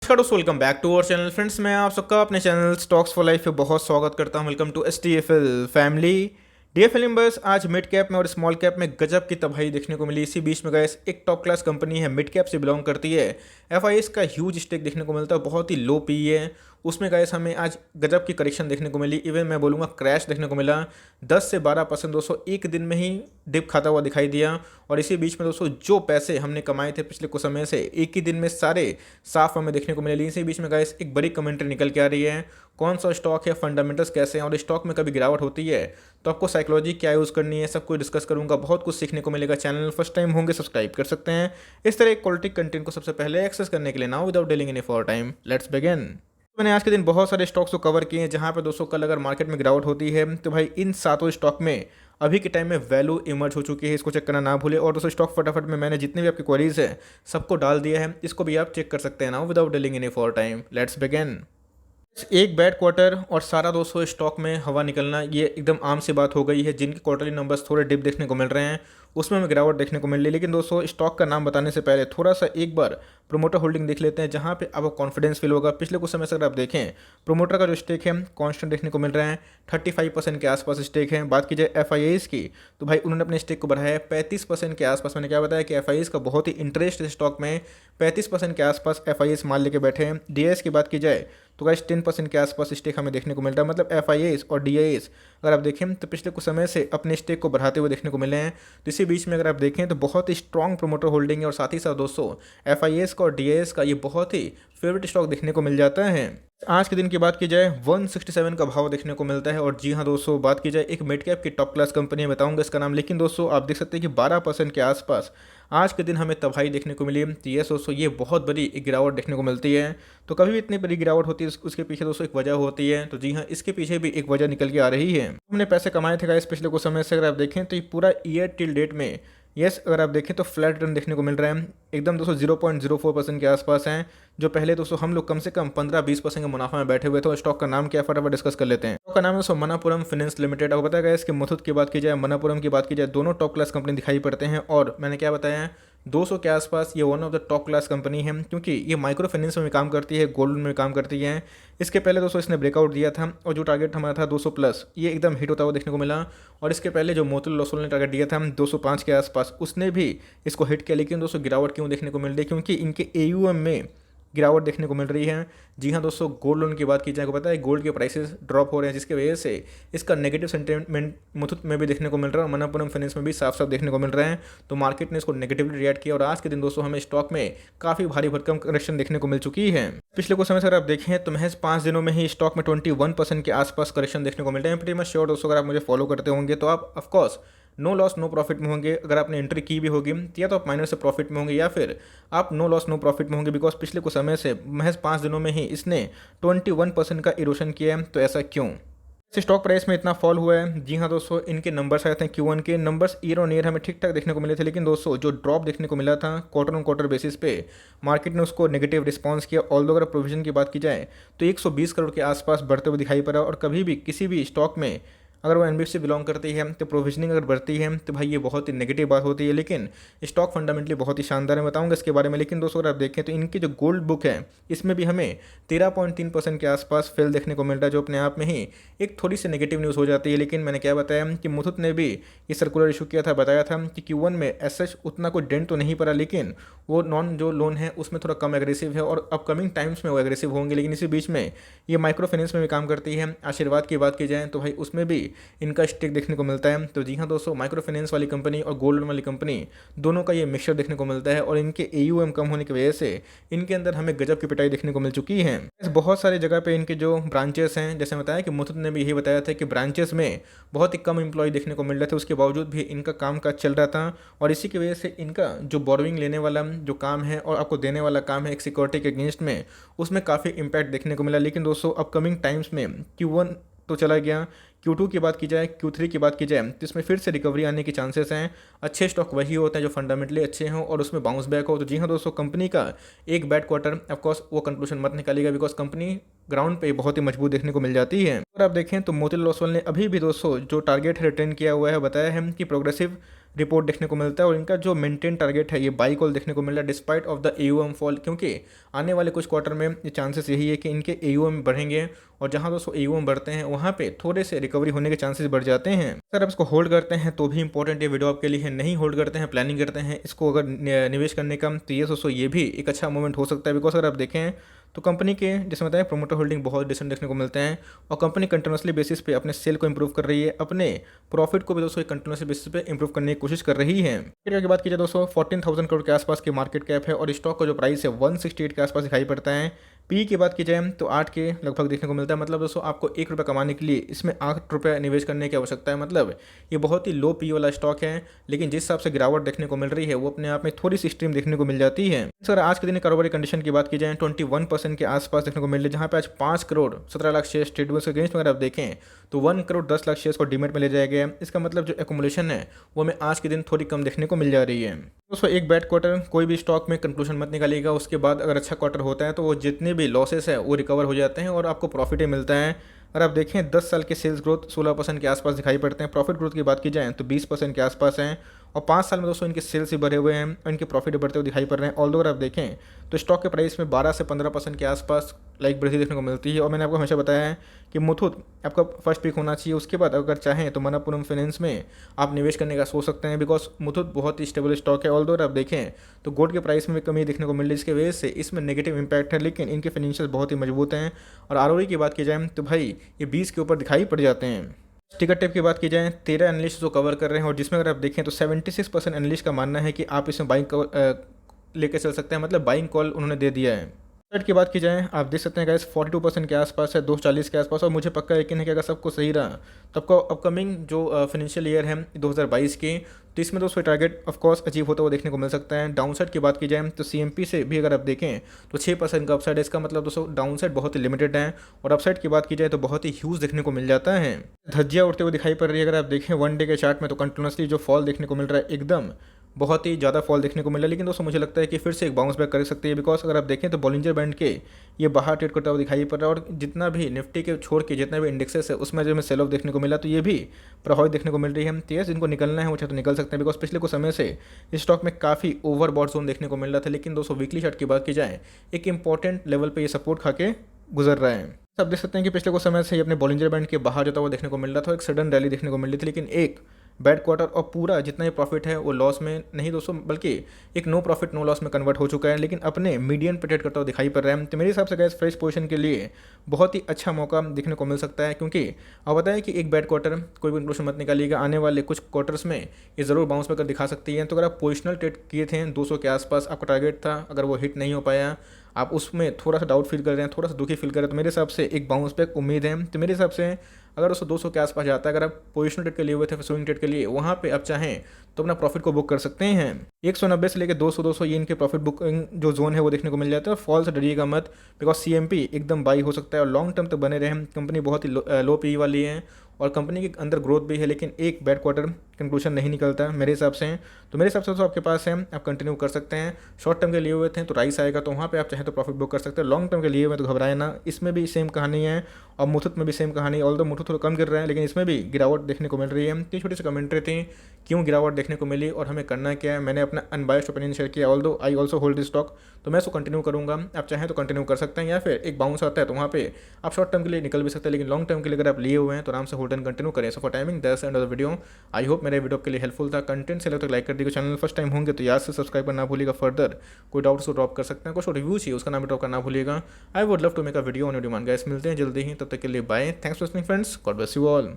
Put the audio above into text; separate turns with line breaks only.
नमस्कार दोस्तों, welcome back to our channel. Friends, मैं आप सबका अपने चैनल स्टॉक्स फॉर लाइफ पे बहुत स्वागत करता हूं। Welcome to STFL family. DFL members, आज मिड कैप में और स्मॉल कैप में गजब की तबाही देखने को मिली। इसी बीच में गैस एक टॉप क्लास कंपनी है, मिड कैप से बिलोंग करती है, FIS का ह्यूज स्टेक देखने को मिलता है, बहुत ही लो पी है। उसमें गैस हमें आज गजब की करेक्शन देखने को मिली, इवन मैं बोलूँगा क्रैश देखने को मिला। 10 से 12% दोस्तों एक दिन में ही डिप खाता हुआ दिखाई दिया। और इसी बीच में दोस्तों जो पैसे हमने कमाए थे पिछले कुछ समय से, एक ही दिन में सारे साफ हमें देखने को मिले। इसी बीच में गाइस एक बड़ी कमेंट्री निकल के आ रही है, कौन सा स्टॉक है, फंडामेंटल्स कैसे हैं, और स्टॉक में कभी गिरावट होती है तो आपको साइकोलॉजी क्या यूज़ करनी है, सब कुछ डिस्कस करूंगा। बहुत कुछ सीखने को मिलेगा। चैनल फर्स्ट टाइम होंगे सब्सक्राइब कर सकते हैं। इस तरह क्वालिटी कंटेंट को सबसे पहले एक्सेस करने के लिए now without delaying any for time let's begin. मैंने आज के दिन बहुत सारे स्टॉक्स को कवर किए हैं, जहां पे दोस्तों कल अगर मार्केट में गिरावट होती है तो भाई इन सातों स्टॉक में अभी के टाइम में वैल्यू इमर्ज हो चुकी है। इसको चेक करना ना भूले। और दोस्तों स्टॉक फटाफट में मैंने जितने भी आपकी क्वेरीज है सबको डाल दिया है, इसको भी आप चेक कर सकते हैं now without delaying any for time let's begin. एक बैड क्वार्टर और सारा दोस्तों स्टॉक में हवा निकलना ये एकदम आम सी बात हो गई है। जिनके क्वार्टरली नंबर्स थोड़े डिप देखने को मिल रहे हैं उसमें हमें गिरावट देखने को मिल रही है। लेकिन दोस्तों स्टॉक का नाम बताने से पहले थोड़ा सा एक बार प्रोमोटर होल्डिंग देख लेते हैं, जहां पे आपको कॉन्फिडेंस फील होगा। पिछले कुछ समय से अगर आप देखें, प्रोमोटर का जो स्टेक है कांस्टेंट देखने को मिल रहा है, 35% के आसपास स्टेक है। बात की जाए FIS की तो भाई उन्होंने अपने स्टेक को बढ़ाया है 35% के आसपास। मैंने क्या बताया कि FIS का बहुत ही इंटरेस्ट है स्टॉक में, 35% के आसपास FIS माल लेके बैठे हैं। DIS की बात की जाए तो गाइस 10% के आसपास स्टेक हमें देखने को मिलता है। मतलब FIS और DIS अगर आप देखें तो पिछले कुछ समय से अपने स्टेक को बढ़ाते हुए देखने को मिले हैं। तो इसी बीच में अगर आप देखें तो बहुत ही स्ट्रॉन्ग प्रोमोटर होल्डिंग है। और साथ ही साथ दोस्तों FIS का और DIS का ये बहुत ही फेवरेट स्टॉक देखने को मिल जाता है। आज के दिन की बात की जाए 167 का भाव देखने को मिलता है। और जी हाँ दोस्तों, बात की जाए एक मिड कैप की टॉप क्लास कंपनी है, बताऊंगा इसका नाम। लेकिन दोस्तों आप देख सकते हैं कि 12% के आसपास आज के दिन हमें तबाही देखने को मिली। तो ये दोस्तों ये बहुत बड़ी एक गिरावट देखने को मिलती है। तो कभी भी इतनी बड़ी गिरावट होती है उसके पीछे दोस्तों एक वजह होती है। तो जी हाँ, इसके पीछे भी एक वजह निकल के आ रही है। हमने पैसे कमाए थे गाइस पिछले कुछ समय से। अगर आप देखें तो ये पूरा ईयर टिल डेट में अगर आप देखें तो फ्लैट रिटर्न देखने को मिल रहा है। एकदम दोस्तों 0.04% के आसपास हैं, जो पहले दोस्तों हम लोग कम से कम 15-20% के मुनाफा में बैठे हुए थे। स्टॉक का नाम क्या है फटाफट डिस्कस कर लेते हैं। स्टॉक का नाम है दोस्तों मनापुरम फाइनेंस लिमिटेड। आपको बताया गया इसके मुथूट की बात की जाए, मनापुरम की बात की जाए, दोनों टॉप क्लास कंपनी दिखाई पड़ते हैं। और मैंने क्या बताया 200 के आसपास ये one of the top class company है, क्योंकि ये माइक्रो फाइनेंस में काम करती है, गोल्ड में काम करती है। इसके पहले दोस्तों इसने ब्रेकआउट दिया था और जो टारगेट हमारा था 200 प्लस, ये एकदम हिट होता हुआ देखने को मिला। और इसके पहले जो मोतीलाल ओसवाल ने टारगेट दिया था 205 के आसपास, उसने भी इसको हिट किया। लेकिन दोस्तों गिरावट क्यों देखने को मिल रही है? क्योंकि इनके AUM में गिरावट देखने को मिल रही है। जी हाँ दोस्तों, गोल्ड लोन की बात की जाए, को पता है गोल्ड के प्राइसेस ड्रॉप हो रहे हैं, जिसकी वजह से इसका नेगेटिव सेंटीमेंट मुथूट में भी देखने को मिल रहा है और मनापुरम फाइनेंस में भी साफ साफ देखने को मिल रहा है। तो मार्केट ने इसको नेगेटिवली रिएक्ट किया और आज के दिन दोस्तों हमें स्टॉक में काफ़ी भारी भरकम करेक्शन देखने को मिल चुकी है। पिछले कुछ समय से अगर आप देखें तो महज 5 दिनों में ही स्टॉक में 21% के आसपास करेक्शन देखने को मिल रहे हैं। प्रीटी मच श्योर दोस्तों, अगर आप मुझे फॉलो करते होंगे तो आप of course no loss no profit में होंगे। अगर आपने एंट्री की भी होगी तो या तो आप माइनस से प्रॉफिट में होंगे या फिर आप नो लॉस नो प्रॉफिट में होंगे। बिकॉज पिछले कुछ समय से महज 5 दिनों में ही इसने 21% का इरोशन किया है। तो ऐसा क्यों? इस स्टॉक प्राइस में इतना फॉल हुआ है? जी हाँ दोस्तों, इनके नंबर्स आए थे Q1 के नंबर्स ईयर ऑन ईयर हमें ठीक ठाक देखने को मिले थे। लेकिन दोस्तों जो ड्रॉप देखने को मिला था क्वार्टर ऑन क्वार्टर बेसिस पे, मार्केट ने उसको नेगेटिव रिस्पांस किया। ऑल्दो अगर प्रोविजन की बात की जाए तो 120 करोड़ के आसपास बढ़ते हुए दिखाई पड़ा। और कभी भी किसी भी स्टॉक में अगर वो NBFC बिलोंग करती है तो प्रोविजनिंग अगर बढ़ती है तो भाई ये बहुत ही नेगेटिव बात होती है। लेकिन स्टॉक फंडामेंटली बहुत ही शानदार है, बताऊंगा इसके बारे में। लेकिन दोस्तों अगर आप देखें तो इनकी जो गोल्ड बुक है इसमें भी हमें 13.3% के आसपास फेल देखने को मिल रहा है, जो अपने आप में ही एक थोड़ी सी नेगेटिव न्यूज़ हो जाती है। लेकिन मैंने क्या बताया कि मुथूट ने भी ये सर्कुलर इशू किया था, बताया था कि Q1 में एसएच उतना कोई डेंट तो नहीं पड़ा, लेकिन वो नॉन जो लोन है उसमें थोड़ा कम एग्रेसिव है और अपकमिंग टाइम्स में वो एग्रेसिव होंगे। लेकिन इसी बीच में ये माइक्रो फाइनेंस में भी काम करती है। आशीर्वाद की बात की जाए तो भाई उसमें भी इनका स्टेक देखने को मिलता है। तो जी हाँ दोस्तों, माइक्रो फाइनेंस वाली कंपनी और गोल्ड लोन वाली कंपनी दोनों का ये मिक्सचर देखने को मिलता है। और इनके AUM कम होने की वजह से इनके अंदर हमें गजब की पिटाई देखने को मिल चुकी है। बहुत सारी जगह पे इनके जो ब्रांचेस हैं, जैसे बताया कि मुथूट ने भी यही बताया था कि ब्रांचेस में बहुत ही कम एम्प्लॉय देखने को मिल रहे थे, उसके बावजूद भी इनका काम काज चल रहा था। और इसी की वजह से इनका जो बोरोइंग लेने वाला जो काम है और आपको देने वाला काम है एक सिक्योरिटी के अगेंस्ट में, उसमें काफ़ी इंपैक्ट देखने को मिला। लेकिन दोस्तों अपकमिंग टाइम्स में Q1 तो चला गया, Q2 की बात की जाए, Q3 की बात की जाए तो इसमें फिर से रिकवरी आने के चांसेस हैं। अच्छे स्टॉक वही होते हैं जो फंडामेंटली अच्छे हों और उसमें बाउंस बैक हो। तो जी हाँ दोस्तों, कंपनी का एक बैड क्वार्टर ऑफकोर्स वो कंक्लूजन मत निकालिएगा, बिकॉज कंपनी ग्राउंड पे बहुत ही मजबूत देखने को मिल जाती है। अगर आप देखें तो मोतीलाल ओसवाल ने अभी भी दोस्तों जो टारगेट है रिटर्न किया हुआ है, बताया है कि प्रोग्रेसिव रिपोर्ट देखने को मिलता है और इनका जो मेंटेन टारगेट है ये बाई कॉल देखने को मिल रहा है despite of the AUM fall, क्योंकि आने वाले कुछ क्वार्टर में ये चांसेस यही है कि इनके एयूएम बढ़ेंगे और जहां दोस्तों एयूएम बढ़ते हैं वहां पे थोड़े से रिकवरी होने के चांसेस बढ़ जाते हैं। अगर आप इसको होल्ड करते हैं तो भी इंपॉर्टेंट ये वीडियो आपके लिए है, नहीं होल्ड करते हैं प्लानिंग करते हैं इसको अगर निवेश करने का, तो ये दोस्तों ये भी एक अच्छा मूवमेंट हो सकता है। बिकॉज अगर आप देखें तो कंपनी के जैसे बताया प्रोमोटर होल्डिंग बहुत डिसेंट देखने को मिलते हैं और कंपनी कंटिन्यूसली बेसिस पे अपने सेल को इंप्रूव कर रही है, अपने प्रॉफिट को भी दोस्तों कंटिन्यूसली बेसिस पे इंप्रूव करने की कोशिश कर रही है। फिर की बात की जाए दोस्तों 14,000 करोड़ के आसपास की मार्केट कैप है और स्टॉक का जो प्राइस है 168 के आसपास दिखाई पड़ता है। पी की बात की जाए तो 8 के लगभग देखने को मिलता है। मतलब दोस्तों आपको ₹1 कमाने के लिए इसमें ₹8 निवेश करने की आवश्यकता है। मतलब ये बहुत ही लो पी वाला स्टॉक है, लेकिन जिस हिसाब से गिरावट देखने को मिल रही है वो अपने आप में थोड़ी सी स्ट्रीम देखने को मिल जाती है। सर आज के दिन कारोबारी कंडीशन की बात की जाए 21% के आसपास देखने को मिल रही है, जहाँ पे आज 5,17,00,000 शेयर ट्रेड हुए। उसके अगेंस्ट अगर आप देखें तो 1,10,00,000 शेयर्स को डीमेट में ले जाया गया है। इसका मतलब जो एक्यूमुलेशन है वो हमें आज के दिन थोड़ी कम देखने को मिल जा रही है। दोस्तों एक बैड क्वार्टर कोई भी स्टॉक में कंक्लूजन मत निकालिएगा, उसके बाद अगर अच्छा क्वार्टर होता है तो वो जितने भी लॉसेस है वो रिकवर हो जाते हैं और आपको प्रॉफिट ही मिलता है। अगर आप देखें 10 साल के सेल्स ग्रोथ 16% के आसपास दिखाई पड़ते हैं, प्रॉफिट ग्रोथ की बात की जाए तो 20% के आसपास हैं और 5 साल में दोस्तों इनके सेल्स ही बढ़े हुए हैं और इनके प्रॉफिट बढ़ते हुए दिखाई पड़ रहे हैं। ऑल्दो अगर आप देखें तो स्टॉक के प्राइस में 12 से 15% के आसपास वृद्धि देखने को मिलती है। और मैंने आपको हमेशा बताया है कि मुथूट आपका फर्स्ट पिक होना चाहिए, उसके बाद अगर चाहें तो मनप्पुरम फाइनेंस में आप निवेश करने का सोच सकते हैं। बिकॉज मुथूट बहुत ही स्टेबल स्टॉक है। ऑल्दो अगर आप देखें तो गोल्ड के प्राइस में भी कमी देखने को मिल रही है, इसके वजह से इसमें नेगेटिव इंपैक्ट है, लेकिन इनके फाइनेंशियल बहुत ही मजबूत हैं। और आरओई की बात की जाए तो भाई ये 20 के ऊपर दिखाई पड़ जाते हैं। टिकट टेप की बात की जाए 13 एनालिस्ट जो कवर कर रहे हैं और जिसमें अगर आप देखें तो 76% एनालिस्ट का मानना है कि आप इसमें बाइंग लेके चल सकते हैं, मतलब बाइंग कॉल उन्होंने दे दिया है। की बात की जाए आप देख सकते हैं गाइस 42% के आसपास है, 240 के आसपास। और मुझे पक्का यकीन है कि अगर सब कुछ सही रहा तो आपको अपकमिंग जो फाइनेंशियल ईयर है 2022 की, तो इसमें दोस्तों टारगेट ऑफ कोर्स अचीव होता हुआ देखने को मिल सकता है। डाउनसाइड की बात की जाए तो सीएमपी से भी अगर आप देखें तो 6% का अपसाइड है। इसका मतलब दोस्तों डाउनसाइड बहुत ही लिमिटेड है और अपसाइड की बात की जाए तो बहुत ही ह्यूज देखने को मिल जाता है। धज्जियां उड़ते हुए दिखाई पड़ रही है। अगर आप देखें 1 डे के चार्ट में तो कंटिन्यूसली जो फॉल देखने को मिल रहा है एकदम बहुत ही ज़्यादा फॉल देखने को मिला, लेकिन दोस्तों मुझे लगता है कि फिर से एक बाउंस बैक कर सकती है। बिकॉज अगर आप देखें तो बॉलिंजर बैंड के ये बाहर ट्रेड करता हुआ दिखाई पड़ रहा है और जितना भी निफ्टी के छोड़ के जितना भी इंडेक्सेस है उसमें जो हमें सेल ऑफ देखने को मिला तो ये भी प्रभावित देखने को मिल रही है। तेज जिनको निकलना है वो चाहे तो निकल सकते हैं, बिकॉज पिछले कुछ समय से इस स्टॉक में काफ़ी ओवरबॉट जोन देखने को मिल रहा था। लेकिन दोस्तों वीकली चार्ट की बात की जाए एक इंपॉर्टेंट लेवल पर ये सपोर्ट खा के गुजर रहा है। आप देख सकते हैं कि पिछले कुछ समय से ये अपने बॉलिंजर बैंड के बाहर जाता हुआ देखने को मिल रहा था, एक सडन रैली देखने को मिल रही थी, लेकिन एक बैड क्वार्टर और पूरा जितना ही प्रॉफिट है वो लॉस में नहीं दोस्तों, बल्कि एक नो प्रॉफिट नो लॉस में कन्वर्ट हो चुका है, लेकिन अपने मीडियन पे ट्रेड करता हुआ दिखाई पड़ रहा है। तो मेरे हिसाब से गैस फ्रेश पोजीशन के लिए बहुत ही अच्छा मौका देखने को मिल सकता है, क्योंकि आप बताएं कि एक बैड क्वार्टर कोई भी कंक्लूजन मत निकालिएगा, आने वाले कुछ क्वार्टर्स में ये ज़रूर बाउंस बैक दिखा सकती है। तो अगर आप पोजिशनल ट्रेड किए थे 200 के आसपास आपका टारगेट था, अगर वो हिट नहीं हो पाया, आप उसमें थोड़ा सा डाउट फील कर रहे हैं, थोड़ा सा दुखी फील कर रहे हैं, तो मेरे हिसाब से एक बाउंस बैक उम्मीद है। तो मेरे हिसाब से अगर उसको 200 के आसपास जाता है, अगर आप पोजिशनल ट्रेड के लिए हुए थे स्विंग ट्रेड के लिए, वहाँ पे आप चाहें तो अपना प्रॉफिट को बुक कर सकते हैं। 190 से लेकर 200 ये इनके प्रॉफिट बुकिंग जो जोन है वो देखने को मिल जाता है। फॉल से डरिएगा मत, बिकॉज सीएमपी एकदम बाई हो सकता है और लॉन्ग टर्म तक बने रहे। कंपनी बहुत ही लो पी वाली है और कंपनी के अंदर ग्रोथ भी है, लेकिन एक बैड क्वार्टर कंक्लूजन नहीं निकलता मेरे हिसाब से। तो मेरे हिसाब से तो आपके पास है, आप कंटिन्यू कर सकते हैं। शॉर्ट टर्म के लिए हुए थे तो राइस आएगा तो वहाँ पे आप चाहे तो प्रॉफिट बुक कर सकते हैं। लॉन्ग टर्म के लिए हुए तो घबराए ना, इसमें भी सेम कहानी है और मुथूट में भी सेम कहानी है। ऑल्दो मुथूट थोड़ा कम गिर रहा है, लेकिन इसमें भी गिरावट देखने को मिल रही है। तो छोटी सी कमेंट्री थी क्यों गिरावट देखने को मिली और हमें करना क्या है। मैंने अपना अनबायस्ड ओपिनियन शेयर किया। Although I also hold this stock, तो मैं इसको कंटिन्यू करूँगा। आप चाहें तो कंटिन्यू कर सकते हैं, या फिर एक बाउंस आता है तो वहाँ पे आप शॉर्ट टर्म के लिए निकल भी सकते हैं, लेकिन लॉन्ग टर्म के लिए अगर आप लिए हुए हैं तो आराम से होल्ड एंड कंटिन्यू करें। So for timing that's end of the video. I hope मेरे वीडियो के लिए हेल्पफुल था। कंटेंट से लगता है लाइक कर दीजिए। चैनल फर्स्ट टाइम होंगे तो याद से सब्सक्राइब करना भूलिएगा। फर्दर कोई डाउट्स को ड्रॉप कर सकते हैं, कुछ रिव्यू चाहिए उसका नाम ड्रॉप करना भूलिएगा। I would love to make a video on your demand guys. मिलते हैं जल्दी ही, तब तक के लिए bye. Thanks for listening friends, God bless you all.